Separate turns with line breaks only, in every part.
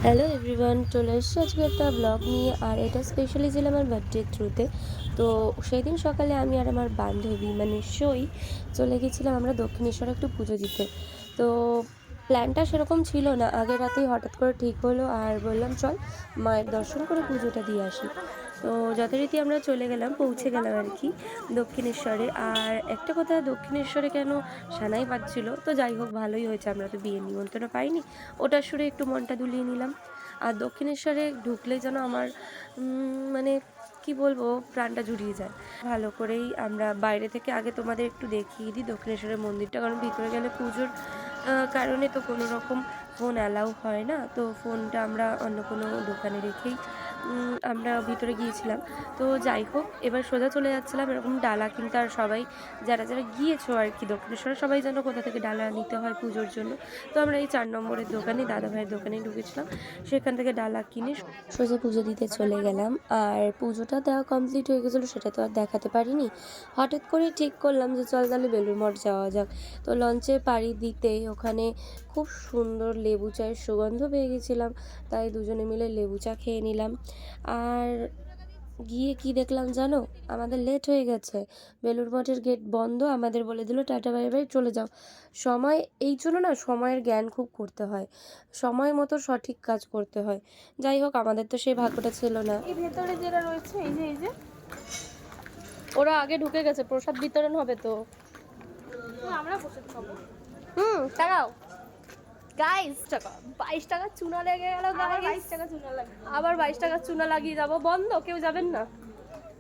Hello everyone, চলে এসেছি আজকে একটা ব্লগ নিয়ে। আর এটা স্পেশালি ছিল আমার বার্থডে থ্রুতে। তো সেই দিন সকালে আমি আর আমার বান্ধবী মানে সই চলে গেছিলাম আমরা দক্ষিণেশ্বরে একটু পুজো দিতে। তো প্ল্যানটা সেরকম ছিল না, আগের রাতেই হঠাৎ করে ঠিক হলো আর বললাম চল মায়ের দর্শন করে পুজোটা দিয়ে আসি। তো যথারীতি আমরা চলে গেলাম, পৌঁছে গেলাম আর কি দক্ষিণেশ্বরে। আর একটা কথা, দক্ষিণেশ্বরে কেন সানাই বাজছিল, তো যাই হোক ভালোই হয়েছে, আমরা তো বিয়ের নিমন্ত্রণ পাইনি, ওটার সুরে একটু মনটা দুলিয়ে নিলাম। আর দক্ষিণেশ্বরে ঢুকলেই যেন আমার মানে কি বলবো, প্রাণটা জুড়িয়ে যায়। ভালো করেই আমরা বাইরে থেকে আগে তোমাদের একটু দেখিয়ে দিই দক্ষিণেশ্বরের মন্দিরটা, কারণ ভিতরে গেলে পুজোর কারণে তো কোনো রকম ফোন অ্যালাউ হয় না। তো ফোনটা আমরা অন্য কোনো দোকানে রেখেই আমরা ভিতরে গিয়েছিলাম। তো যাই হোক, এবার সোজা চলে যাচ্ছিলাম এরকম ডালা কিনতে। আর সবাই যারা যারা গিয়েছো আর কি দক্ষিণেশ্বরে, সবাই যেন কোথা থেকে ডালা নিতে হয় পুজোর জন্য। তো আমরা এই 4 নম্বরের দোকানে, দাদা ভাইয়ের দোকানে ঢুকেছিলাম, সেখান থেকে ডালা কিনে সোজা পুজো দিতে চলে গেলাম। আর পুজোটা দেওয়া কমপ্লিট হয়ে গেছিলো, সেটা তো আর দেখাতে পারিনি। হঠাৎ করে ঠিক করলাম যে চল তাহলে বেলুড় মঠ যাওয়া যাক। তো লঞ্চে পাড়ি দিতেই ওখানে খুব সুন্দর লেবু চায়ের সুগন্ধ পেয়ে গেছিলাম, তাই দুজনে মিলে লেবু চা খেয়ে নিলাম। আর গিয়ে কি দেখলাম জানো, আমাদের লেট হয়ে গেছে, বেলুড় মঠের গেট বন্ধ, আমাদের বলে দিল টাটা বাই বাই চলে যাও। সময়, এই জন্য না সময়ের জ্ঞান খুব করতে হয়, সময় মতো সঠিক কাজ করতে হয়। যাই হোক, আমাদের তো সেই ভাগ্যটা ছিল না।
এই ভেতরে যেটা রয়েছে, এই যে
ওরা আগে ঢুকে গেছে, প্রসাদ বিতরণ হবে তো।
আমরা বসে খাবো।
তারাও গাইস, টাকা 22 টাকা চুনা লেগে গেল,
আবার 22 টাকা চুনা লাগবে।
আবার 22 টাকা চুনা লাগিয়ে যাবো, বন্ধ, কেউ যাবেন না,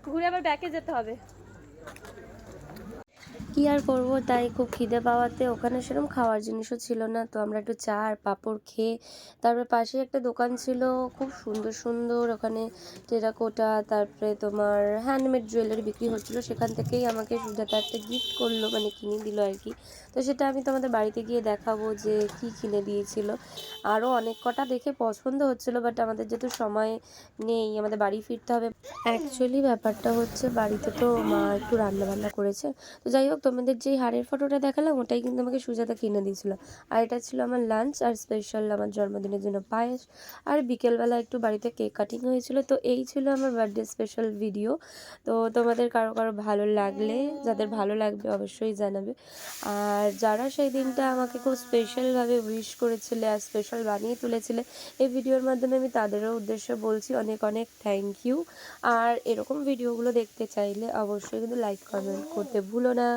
ঘুরে আবার ব্যাকে যেতে হবে। কি আর করবো, তাই খুব খিদে পাওয়াতে ওখানে সেরকম খাওয়ার জিনিসও ছিল না। তো আমরা একটু চা আর পাঁপড় খেয়ে, তারপরে পাশে একটা দোকান ছিল খুব সুন্দর সুন্দর, ওখানে টেরাকোটা, তারপরে তোমার হ্যান্ডমেড জুয়েলারি বিক্রি হচ্ছিলো, সেখান থেকেই আমাকে সুজাতা একটা গিফট করলো, মানে কিনে দিল আর কি। তো সেটা আমি তোমাদের বাড়িতে গিয়ে দেখাবো যে কি কিনে দিয়েছিল। আরও অনেক কটা দেখে পছন্দ হচ্ছিলো, বাট আমাদের যেহেতু সময় নেই, আমাদের বাড়ি ফিরতে হবে। অ্যাকচুয়ালি ব্যাপারটা হচ্ছে, বাড়িতে তো মা একটু রান্নাবান্না করেছে। তো যাই হোক, তোমাদের যেই হাড়ের ফটোটা দেখালাম ওটাই কিন্তু আমাকে সুজাতা কিনে দিয়েছিল। আর এটা ছিল আমার লাঞ্চ, আর স্পেশাল আমার জন্মদিনের জন্য পায়েস। আর বিকেলবেলা একটু বাড়িতে কেক কাটিং হয়েছিল। তো এই ছিল আমার বার্থডে স্পেশাল ভিডিও। তো তোমাদের কারো কারো ভালো লাগলে, যাদের ভালো লাগবে অবশ্যই জানাবে। আর যারা সেই দিনটা আমাকে খুব স্পেশালভাবে উইশ করেছিলে আর স্পেশাল বানিয়ে তুলেছিলে, এই ভিডিওর মাধ্যমে আমি তাদেরও উদ্দেশ্যে বলছি অনেক অনেক থ্যাংক ইউ। আর এরকম ভিডিওগুলো দেখতে চাইলে অবশ্যই কিন্তু লাইক কমেন্ট করতে ভুলো না।